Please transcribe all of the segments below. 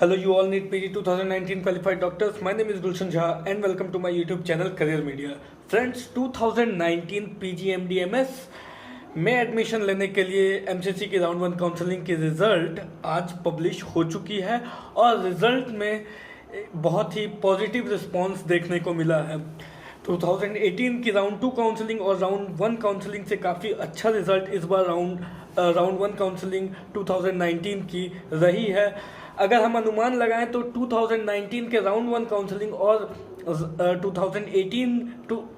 Hello, you all need PG 2019 qualified doctors. My name is Gulshan Jha and welcome to my YouTube channel Career Media. Friends, 2019 PGMDMS में admission लेने के लिए MCC की round 1 counselling की result आज publish हो चुकी है और रिज़ल्ट में बहुत ही पॉजिटिव रिस्पांस देखने को मिला है। 2018 की राउंड 2 काउंसलिंग और राउंड 1 काउंसलिंग से काफ़ी अच्छा रिज़ल्ट इस बार राउंड 1 काउंसलिंग 2019 की रही है। अगर हम अनुमान लगाएं तो 2019 के राउंड 1 काउंसलिंग और 2018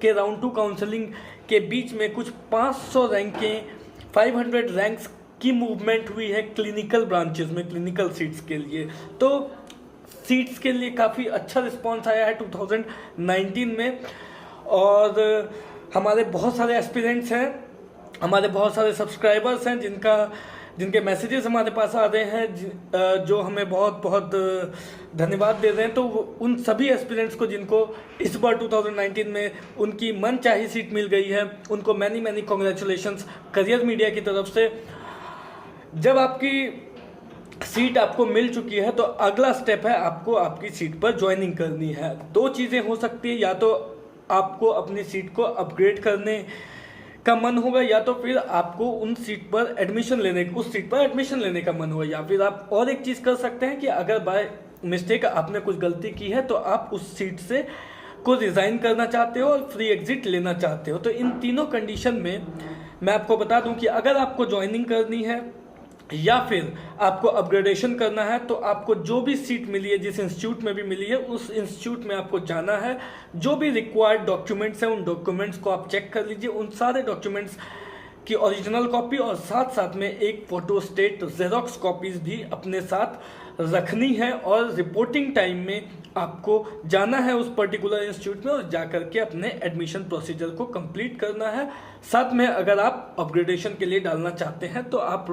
के राउंड 2 काउंसलिंग के बीच में कुछ 500 रैंकें 500 रैंक्स की मूवमेंट हुई है क्लिनिकल ब्रांचेस में, क्लिनिकल सीट्स के लिए। तो सीट्स के लिए काफ़ी अच्छा रिस्पांस आया है 2019 में और हमारे बहुत सारे एस्पिरेंट्स हैं, हमारे बहुत सारे सब्सक्राइबर्स हैं जिनके मैसेजेस हमारे पास आ रहे हैं, जो हमें बहुत बहुत धन्यवाद दे रहे हैं। तो उन सभी एस्पिरेंट्स को जिनको इस बार 2019 में उनकी मनचाही सीट मिल गई है, उनको many many congratulations career media की तरफ से। जब आपकी सीट आपको मिल चुकी है तो अगला स्टेप है आपको आपकी सीट पर ज्वाइनिंग करनी है। दो चीज़ें हो सकती है, या तो आपको अपनी सीट को अपग्रेड करने का मन होगा या तो फिर आपको उस सीट पर एडमिशन लेने का मन होगा, या फिर आप और एक चीज़ कर सकते हैं कि अगर बाय मिस्टेक आपने कुछ गलती की है तो आप उस सीट से को रिज़ाइन करना चाहते हो और फ्री एग्जिट लेना चाहते हो। तो इन तीनों कंडीशन में मैं आपको बता दूं कि अगर आपको ज्वाइनिंग करनी है या फिर आपको अपग्रेडेशन करना है तो आपको जो भी सीट मिली है, जिस इंस्टीट्यूट में भी मिली है, उस इंस्टीट्यूट में आपको जाना है। जो भी रिक्वायर्ड डॉक्यूमेंट्स हैं उन डॉक्यूमेंट्स को आप चेक कर लीजिए, उन सारे डॉक्यूमेंट्स की ओरिजिनल कॉपी और साथ साथ में एक फोटोस्टेट जेरोक्स कॉपीज़ भी अपने साथ रखनी है। और रिपोर्टिंग टाइम में आपको जाना है उस पर्टिकुलर इंस्टीट्यूट में और जा करके अपने एडमिशन प्रोसीजर को कंप्लीट करना है। साथ में अगर आप अपग्रेडेशन के लिए डालना चाहते हैं तो आप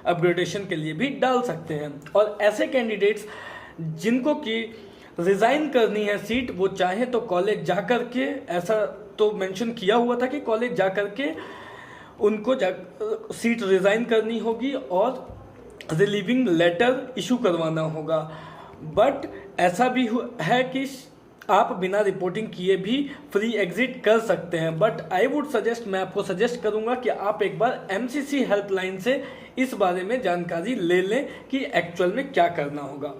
अपग्रेडेशन के लिए भी डाल सकते हैं। और ऐसे कैंडिडेट्स जिनको कि रिज़ाइन करनी है सीट, वो चाहे तो कॉलेज जा करके, ऐसा तो मेंशन किया हुआ था कि कॉलेज जा करके उनको सीट रिज़ाइन करनी होगी और रिलीविंग लेटर इशू करवाना होगा। बट ऐसा भी है कि आप बिना रिपोर्टिंग किए भी फ्री एग्जिट कर सकते हैं। बट आई वुड सजेस्ट, मैं आपको सजेस्ट करूंगा कि आप एक बार एमसीसी हेल्पलाइन से इस बारे में जानकारी ले लें कि एक्चुअल में क्या करना होगा।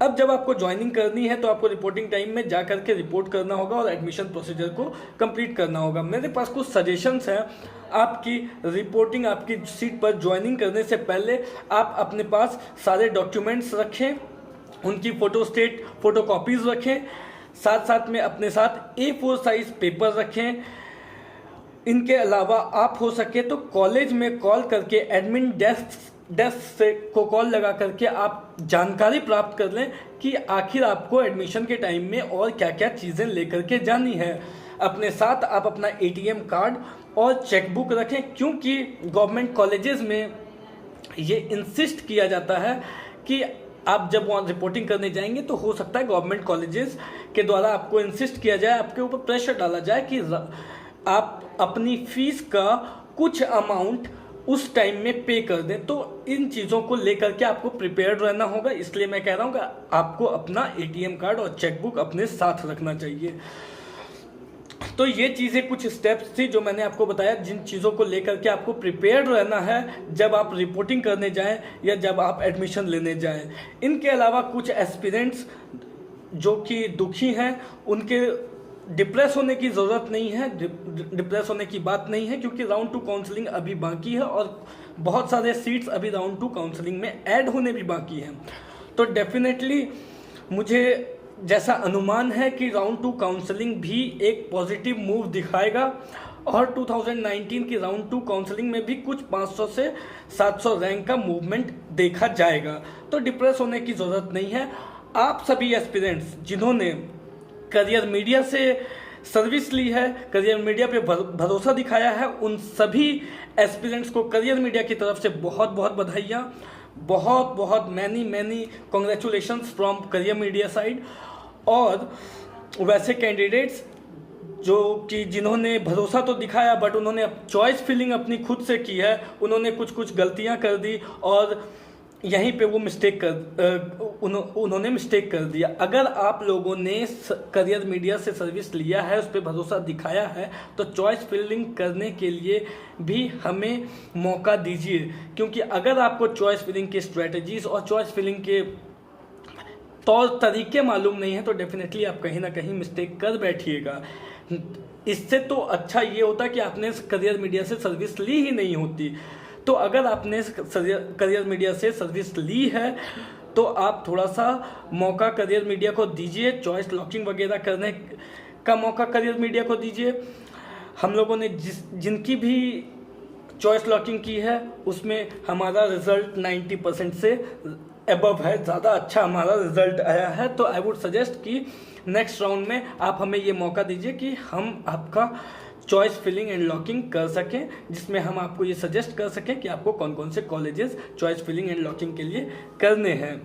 अब जब आपको ज्वाइनिंग करनी है तो आपको रिपोर्टिंग टाइम में जा करके रिपोर्ट करना होगा और एडमिशन प्रोसीजर को कंप्लीट करना होगा। मेरे पास कुछ सजेशंस हैं आपकी रिपोर्टिंग, आपकी सीट पर ज्वाइनिंग करने से पहले आप अपने पास सारे डॉक्यूमेंट्स रखें, उनकी फोटो कॉपीज़ रखें, साथ साथ में अपने साथ A4 साइज पेपर रखें। इनके अलावा आप हो सके तो कॉलेज में कॉल करके एडमिन डेस्क से को कॉल लगा करके आप जानकारी प्राप्त कर लें कि आखिर आपको एडमिशन के टाइम में और क्या क्या चीज़ें लेकर के जानी है। अपने साथ आप अपना ATM कार्ड और चेकबुक रखें, क्योंकि गवर्नमेंट कॉलेजेस में ये इंसिस्ट किया जाता है कि आप जब वहाँ रिपोर्टिंग करने जाएंगे तो हो सकता है गवर्नमेंट कॉलेजेस के द्वारा आपको इंसिस्ट किया जाए, आपके ऊपर प्रेशर डाला जाए कि आप अपनी फीस का कुछ अमाउंट उस टाइम में पे कर दें। तो इन चीज़ों को लेकर के आपको प्रिपेयर्ड रहना होगा, इसलिए मैं कह रहा हूँ कि आपको अपना ATM कार्ड और चेकबुक अपने साथ रखना चाहिए। तो ये चीज़ें कुछ स्टेप्स थी जो मैंने आपको बताया, जिन चीज़ों को लेकर के आपको प्रिपेयर्ड रहना है जब आप रिपोर्टिंग करने जाएं या जब आप एडमिशन लेने जाएं। इनके अलावा कुछ एस्पिरेंट्स जो कि दुखी हैं, उनके डिप्रेस होने की ज़रूरत नहीं है, डिप्रेस होने की बात नहीं है, क्योंकि राउंड 2 काउंसलिंग अभी बाकी है और बहुत सारे सीट्स अभी राउंड 2 काउंसलिंग में ऐड होने भी बाकी हैं। तो डेफिनेटली मुझे जैसा अनुमान है कि राउंड 2 काउंसलिंग भी एक पॉजिटिव मूव दिखाएगा और 2019 की राउंड 2 काउंसलिंग में भी कुछ 500 से 700 रैंक का मूवमेंट देखा जाएगा। तो डिप्रेस होने की ज़रूरत नहीं है। आप सभी एस्पिरेंट्स जिन्होंने करियर मीडिया से सर्विस ली है, करियर मीडिया पे भरोसा दिखाया है, उन सभी एस्पिरेंट्स को करियर मीडिया की तरफ से बहुत बहुत बधाइयाँ, बहुत बहुत many congratulations from career media side. और वैसे कैंडिडेट्स जो कि जिन्होंने भरोसा तो दिखाया बट उन्होंने चॉइस फिलिंग अपनी खुद से की है, उन्होंने कुछ गलतियां कर दी और यहीं पे वो उन्होंने मिस्टेक कर दिया। अगर आप लोगों ने करियर मीडिया से सर्विस लिया है, उस पर भरोसा दिखाया है, तो चॉइस फिलिंग करने के लिए भी हमें मौका दीजिए। क्योंकि अगर आपको चॉइस फिलिंग की स्ट्रेटजीज और चॉइस फिलिंग के तौर तरीके मालूम नहीं है, तो डेफिनेटली आप कहीं ना कहीं मिस्टेक कर बैठिएगा। इससे तो अच्छा ये होता कि आपने करियर मीडिया से सर्विस ली ही नहीं होती। तो अगर आपने करियर मीडिया से सर्विस ली है तो आप थोड़ा सा मौका करियर मीडिया को दीजिए, चॉइस लॉकिंग वगैरह करने का मौका करियर मीडिया को दीजिए। हम लोगों ने जिनकी भी चॉइस लॉकिंग की है उसमें हमारा रिजल्ट 90% से एबव है, ज़्यादा अच्छा हमारा रिजल्ट आया है। तो आई वुड सजेस्ट कि नेक्स्ट राउंड में आप हमें ये मौका दीजिए कि हम आपका चॉइस फिलिंग एंड लॉकिंग कर सकें, जिसमें हम आपको ये सजेस्ट कर सकें कि आपको कौन कौन से colleges choice filling and locking के लिए करने हैं।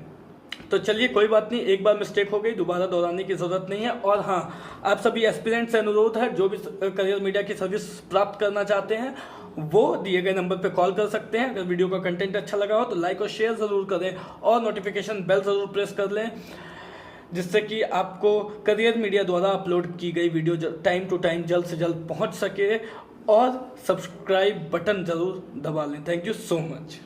तो चलिए कोई बात नहीं, एक बार मिस्टेक हो गई, दोबारा दोहराने की ज़रूरत नहीं है। और हाँ, आप सभी एस्पिरेंट से अनुरोध है, जो भी करियर मीडिया की सर्विस प्राप्त करना चाहते हैं वो दिए गए नंबर पे कॉल कर सकते हैं। अगर वीडियो का कंटेंट अच्छा लगा हो तो लाइक और शेयर ज़रूर करें और नोटिफिकेशन बेल ज़रूर प्रेस कर लें, जिससे कि आपको करियर मीडिया द्वारा अपलोड की गई वीडियो टाइम टू टाइम जल्द से जल्द पहुंच सके। और सब्सक्राइब बटन ज़रूर दबा लें। Thank you so much.